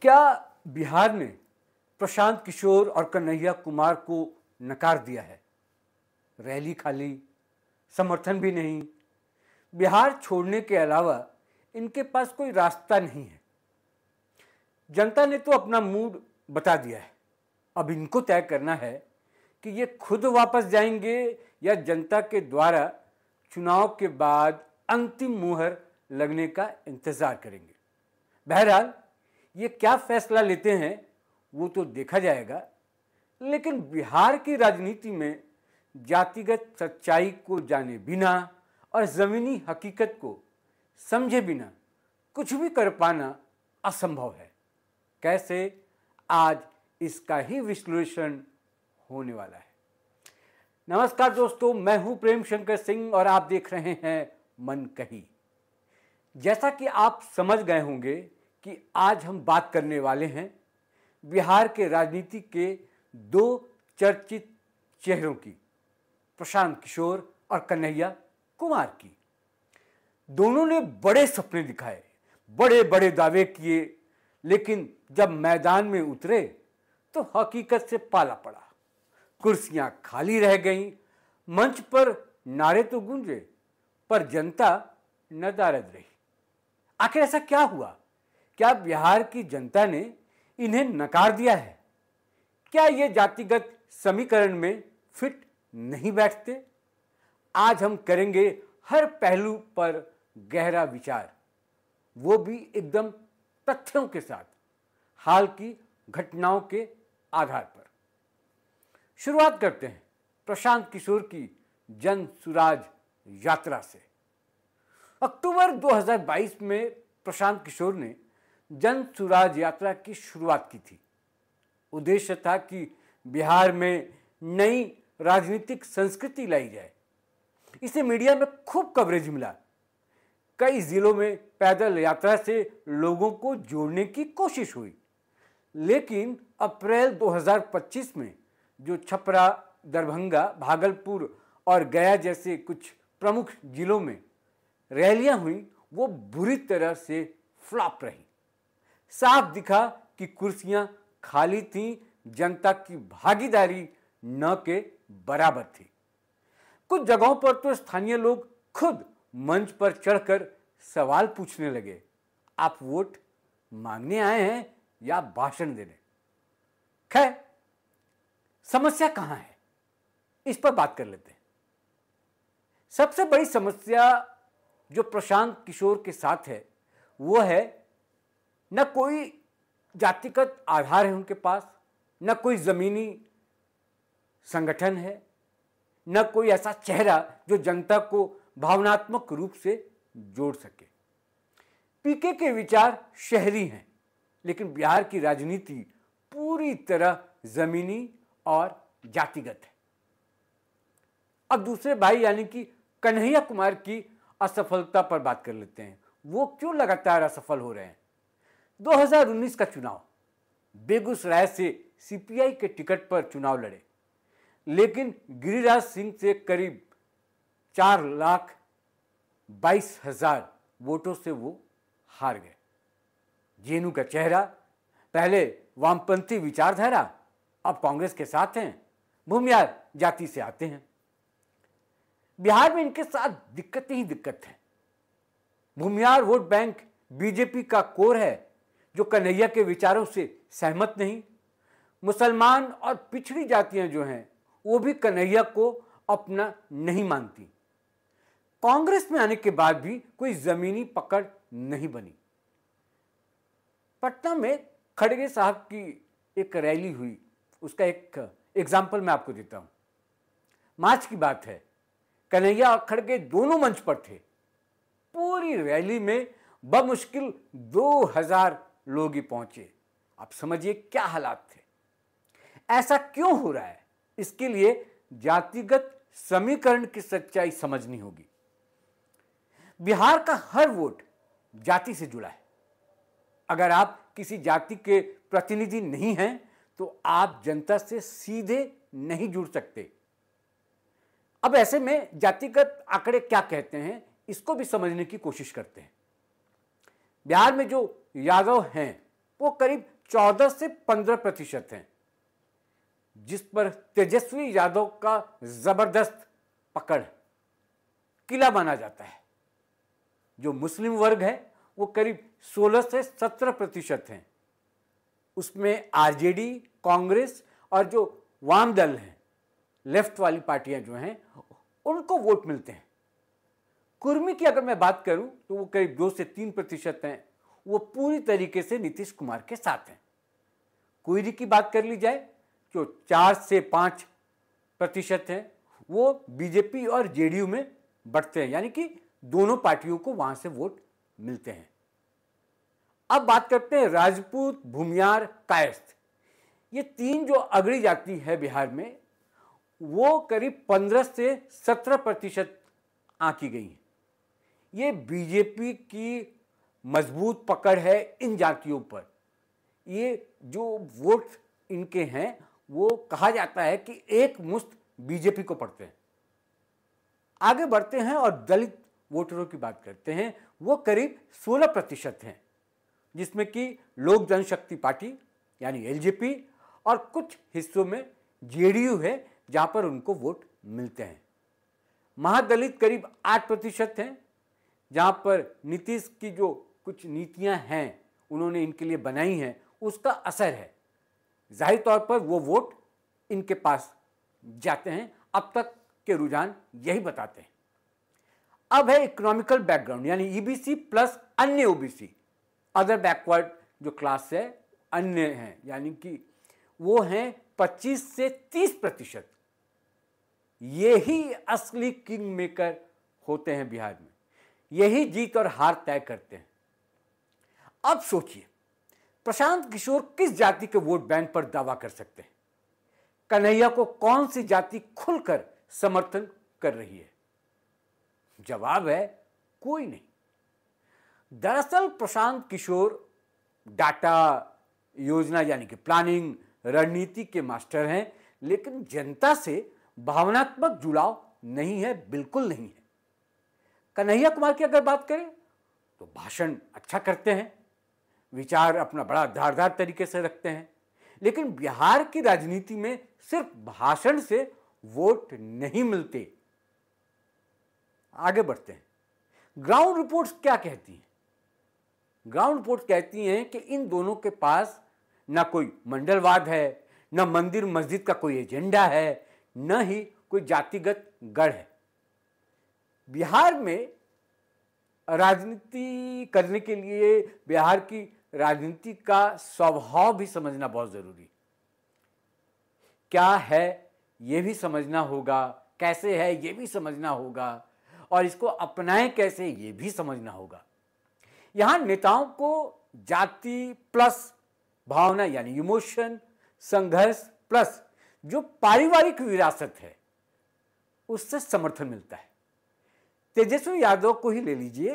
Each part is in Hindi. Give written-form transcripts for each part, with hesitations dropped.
क्या बिहार ने प्रशांत किशोर और कन्हैया कुमार को नकार दिया है? रैली खाली, समर्थन भी नहीं। बिहार छोड़ने के अलावा इनके पास कोई रास्ता नहीं है। जनता ने तो अपना मूड बता दिया है। अब इनको तय करना है कि ये खुद वापस जाएंगे या जनता के द्वारा चुनाव के बाद अंतिम मुहर लगने का इंतजार करेंगे। बहरहाल ये क्या फैसला लेते हैं वो तो देखा जाएगा, लेकिन बिहार की राजनीति में जातिगत सच्चाई को जाने बिना और जमीनी हकीकत को समझे बिना कुछ भी कर पाना असंभव है। कैसे, आज इसका ही विश्लेषण होने वाला है। नमस्कार दोस्तों, मैं हूं प्रेम शंकर सिंह और आप देख रहे हैं मन कही। जैसा कि आप समझ गए होंगे कि आज हम बात करने वाले हैं बिहार के राजनीति के दो चर्चित चेहरों की, प्रशांत किशोर और कन्हैया कुमार की। दोनों ने बड़े सपने दिखाए, बड़े बड़े दावे किए, लेकिन जब मैदान में उतरे तो हकीकत से पाला पड़ा। कुर्सियां खाली रह गईं, मंच पर नारे तो गूंजे पर जनता नदारद रही। आखिर ऐसा क्या हुआ? क्या बिहार की जनता ने इन्हें नकार दिया है? क्या ये जातिगत समीकरण में फिट नहीं बैठते? आज हम करेंगे हर पहलू पर गहरा विचार, वो भी एकदम तथ्यों के साथ, हाल की घटनाओं के आधार पर। शुरुआत करते हैं प्रशांत किशोर की जन सुराज यात्रा से। अक्टूबर 2022 में प्रशांत किशोर ने जन सुराज यात्रा की शुरुआत की थी। उद्देश्य था कि बिहार में नई राजनीतिक संस्कृति लाई जाए। इसे मीडिया में खूब कवरेज मिला। कई जिलों में पैदल यात्रा से लोगों को जोड़ने की कोशिश हुई, लेकिन अप्रैल 2025 में जो छपरा, दरभंगा, भागलपुर और गया जैसे कुछ प्रमुख जिलों में रैलियां हुई, वो बुरी तरह से फ्लॉप रही। साफ दिखा कि कुर्सियां खाली थीं, जनता की भागीदारी न के बराबर थी। कुछ जगहों पर तो स्थानीय लोग खुद मंच पर चढ़कर सवाल पूछने लगे, आप वोट मांगने आए हैं या भाषण देने? खैर, समस्या कहां है, इस पर बात कर लेते हैं। सबसे बड़ी समस्या जो प्रशांत किशोर के साथ है वो है, न कोई जातिगत आधार है उनके पास, न कोई जमीनी संगठन है, न कोई ऐसा चेहरा जो जनता को भावनात्मक रूप से जोड़ सके। पीके के विचार शहरी हैं, लेकिन बिहार की राजनीति पूरी तरह जमीनी और जातिगत है। अब दूसरे भाई यानी कि कन्हैया कुमार की असफलता पर बात कर लेते हैं। वो क्यों लगातार असफल हो रहे हैं? 2019 का चुनाव, बेगूसराय से सीपीआई के टिकट पर चुनाव लड़े, लेकिन गिरिराज सिंह से करीब 4,22,000 वोटों से वो हार गए। जेनू का चेहरा, पहले वामपंथी विचारधारा, अब कांग्रेस के साथ हैं, भूमियार जाति से आते हैं। बिहार में इनके साथ दिक्कतें ही दिक्कत है। भूमियार वोट बैंक बीजेपी का कोर है, जो कन्हैया के विचारों से सहमत नहीं। मुसलमान और पिछड़ी जातियां जो हैं वो भी कन्हैया को अपना नहीं मानती। कांग्रेस में आने के बाद भी कोई जमीनी पकड़ नहीं बनी। पटना में खड़गे साहब की एक रैली हुई, उसका एक एग्जाम्पल मैं आपको देता हूं। मार्च की बात है, कन्हैया और खड़गे दोनों मंच पर थे। पूरी रैली में बमुश्किल 2000 लोग ही पहुंचे। आप समझिए क्या हालात थे। ऐसा क्यों हो रहा है? इसके लिए जातिगत समीकरण की सच्चाई समझनी होगी। बिहार का हर वोट जाति से जुड़ा है। अगर आप किसी जाति के प्रतिनिधि नहीं हैं तो आप जनता से सीधे नहीं जुड़ सकते। अब ऐसे में जातिगत आंकड़े क्या कहते हैं, इसको भी समझने की कोशिश करते हैं। बिहार में जो यादव हैं वो करीब 14 से 15% हैं, जिस पर तेजस्वी यादव का जबरदस्त पकड़ किला माना जाता है। जो मुस्लिम वर्ग है वो करीब 16 से 17% हैं। उसमें आरजेडी, कांग्रेस और जो वाम दल हैं, लेफ्ट वाली पार्टियां जो हैं, उनको वोट मिलते हैं। कुर्मी की अगर मैं बात करूं तो वो करीब 2 से 3% हैं। वो पूरी तरीके से नीतीश कुमार के साथ हैं। कोयरी की बात कर ली जाए जो 4 से 5% हैं, वो बीजेपी और जेडीयू में बढ़ते हैं, यानी कि दोनों पार्टियों को वहां से वोट मिलते हैं। अब बात करते हैं राजपूत, भूमियार, कायस्थ। ये 3 जो अगड़ी जाति है बिहार में, वो करीब 15 से 17% आंकी गई है। ये बीजेपी की मजबूत पकड़ है इन जातियों पर। ये जो वोट इनके हैं वो कहा जाता है कि एक मुश्त बीजेपी को पड़ते हैं। आगे बढ़ते हैं और दलित वोटरों की बात करते हैं। वो करीब 16% हैं, जिसमें कि लोक जनशक्ति पार्टी यानी एलजेपी और कुछ हिस्सों में जेडीयू है, जहां पर उनको वोट मिलते हैं। महादलित करीब 8% हैं, जहां पर नीतीश की जो कुछ नीतियां हैं उन्होंने इनके लिए बनाई हैं, उसका असर है। जाहिर तौर पर वो वोट इनके पास जाते हैं। अब तक के रुझान यही बताते हैं। अब है इकोनॉमिकल बैकग्राउंड यानी ईबीसी प्लस अन्य ओबीसी, अदर बैकवर्ड जो क्लास है, अन्य हैं, यानी कि वो हैं 25 से 30%। यही असली किंग मेकर होते हैं बिहार में। यही जीत और हार तय करते हैं। अब सोचिए, प्रशांत किशोर किस जाति के वोट बैंक पर दावा कर सकते हैं? कन्हैया को कौन सी जाति खुलकर समर्थन कर रही है? जवाब है कोई नहीं। दरअसल प्रशांत किशोर डाटा, योजना यानी कि प्लानिंग, रणनीति के मास्टर हैं, लेकिन जनता से भावनात्मक जुड़ाव नहीं है, बिल्कुल नहीं है। कन्हैया कुमार की अगर बात करें तो भाषण अच्छा करते हैं, विचार अपना बड़ा धारदार तरीके से रखते हैं, लेकिन बिहार की राजनीति में सिर्फ भाषण से वोट नहीं मिलते। आगे बढ़ते हैं। ग्राउंड रिपोर्ट्स क्या कहती हैं? ग्राउंड रिपोर्ट्स कहती हैं कि इन दोनों के पास ना कोई मंडलवाद है, न मंदिर मस्जिद का कोई एजेंडा है, न ही कोई जातिगत गढ़ है। बिहार में राजनीति करने के लिए बिहार की राजनीति का स्वभाव भी समझना बहुत जरूरी है। क्या है यह भी समझना होगा, कैसे है यह भी समझना होगा, और इसको अपनाएं कैसे यह भी समझना होगा। यहां नेताओं को जाति प्लस भावना यानी इमोशन, संघर्ष प्लस जो पारिवारिक विरासत है उससे समर्थन मिलता है। तेजस्वी यादव को ही ले लीजिए,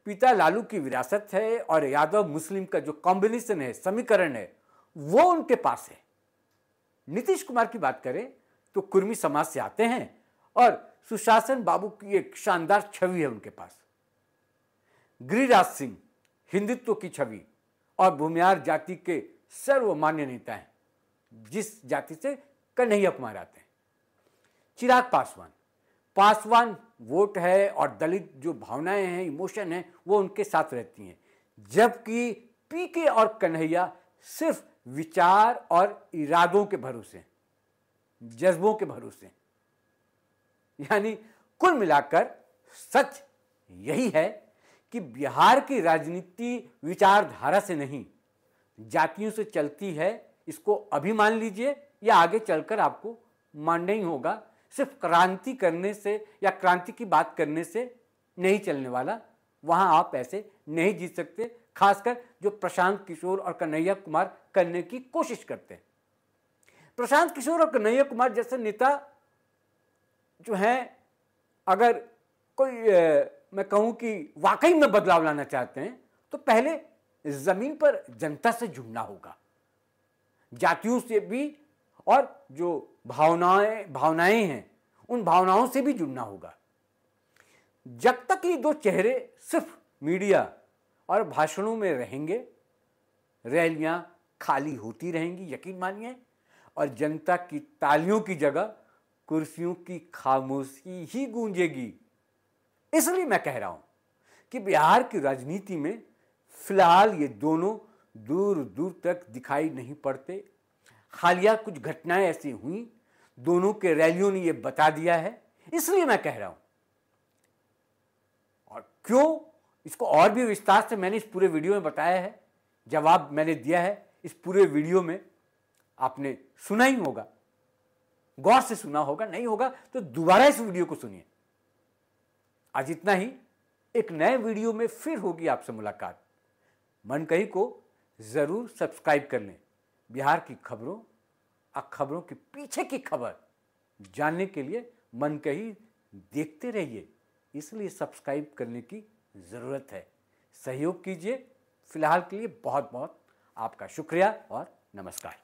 पिता लालू की विरासत है और यादव मुस्लिम का जो कॉम्बिनेशन है, समीकरण है, वो उनके पास है। नीतीश कुमार की बात करें तो कुर्मी समाज से आते हैं और सुशासन बाबू की एक शानदार छवि है उनके पास। गिरिराज सिंह हिंदुत्व की छवि और भूमियार जाति के सर्वमान्य नेता हैं, जिस जाति से कन्हैया कुमार आते हैं। चिराग पासवान वोट है और दलित जो भावनाएं हैं, इमोशन है, वो उनके साथ रहती हैं, जबकि पीके और कन्हैया सिर्फ विचार और इरादों के भरोसे, जज्बों के भरोसे। यानी कुल मिलाकर सच यही है कि बिहार की राजनीति विचारधारा से नहीं, जातियों से चलती है। इसको अभी मान लीजिए या आगे चलकर आपको मानना ही होगा। सिर्फ क्रांति करने से या क्रांति की बात करने से नहीं चलने वाला। वहां आप ऐसे नहीं जीत सकते, खासकर जो प्रशांत किशोर और कन्हैया कुमार करने की कोशिश करते हैं। प्रशांत किशोर और कन्हैया कुमार जैसे नेता जो हैं, अगर कोई मैं कहूं कि वाकई में बदलाव लाना चाहते हैं तो पहले जमीन पर जनता से जुड़ना होगा, जातियों से भी, और जो भावनाएं हैं उन भावनाओं से भी जुड़ना होगा। जब तक ये दो चेहरे सिर्फ मीडिया और भाषणों में रहेंगे, रैलियां खाली होती रहेंगी, यकीन मानिए, और जनता की तालियों की जगह कुर्सियों की खामोशी ही गूंजेगी। इसलिए मैं कह रहा हूं कि बिहार की राजनीति में फिलहाल ये दोनों दूर दूर तक दिखाई नहीं पड़ते। हालिया कुछ घटनाएं ऐसी हुई, दोनों के रैलियों ने ये बता दिया है। इसलिए मैं कह रहा हूं, और क्यों, इसको और भी विस्तार से मैंने इस पूरे वीडियो में बताया है, जवाब मैंने दिया है इस पूरे वीडियो में। आपने सुना ही होगा, गौर से सुना होगा, नहीं होगा तो दोबारा इस वीडियो को सुनिए। आज इतना ही, एक नए वीडियो में फिर होगी आपसे मुलाकात। मनकही को जरूर सब्सक्राइब कर लें। बिहार की खबरों और खबरों के पीछे की खबर जानने के लिए मनकही देखते रहिए, इसलिए सब्सक्राइब करने की जरूरत है। सहयोग कीजिए। फिलहाल के लिए बहुत बहुत आपका शुक्रिया और नमस्कार।